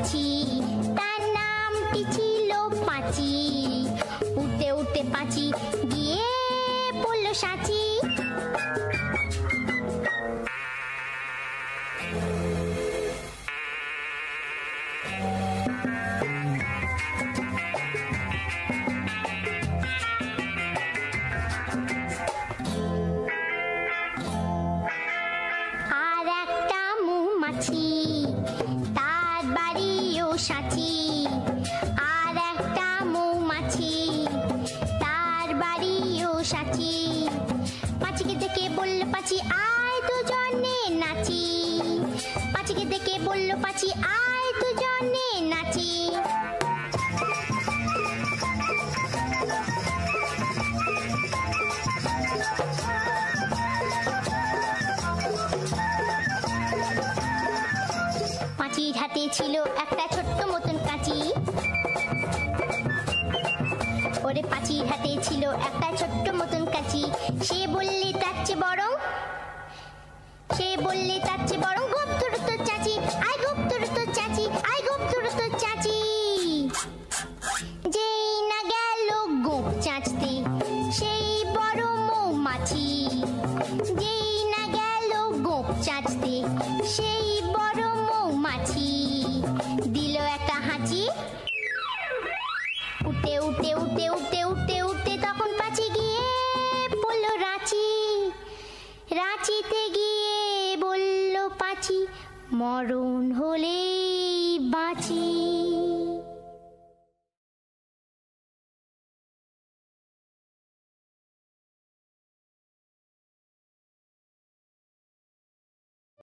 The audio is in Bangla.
পাঁচি, তার নামটি ছিল পাঁচি। উঠতে উঠতে পাঁচি গিয়ে পড়ল সাঁচি। আর একটা মৌমাছি, তার বাড়িও সাঁচি। আর একটা মৌমাছি, তার বাড়িও সাঁচি। পাঁচিকে দেখে বলল পাঁচি, আয় দুজনে নাচি। পাঁচিকে দেখে বলল পাঁচি, আয় দুজনে নাচি। পাঁচির হাতে ছিল একটা ছোট্ট মতন কাঁচি। ওরে পাঁচির হাতে ছিল একটা ছোট্ট মতন কাঁচি। সে বললে তার চেয়ে বরং, সে বললে তার চেয়ে বরং গোপ ধরো তোর চাচি। আয় গোপ ধরো তোর চাচি, আয় গোপ ধরো তোর চাচি। যেই না গেল গোপ চাচতে সেই বড় মৌমাছি। যেই না গেল গোপ চাচতে সেই বড় মৌমাছি। দিল একটা হাঁচি। উঠতে উঠতে উঠতে উঠতে উঠতে উঠতে তখন পাঁচি গিয়ে বলল রাঁচি। রাঁচিতে গিয়ে বলল পাঁচি, মরণ হলেই বাঁচি।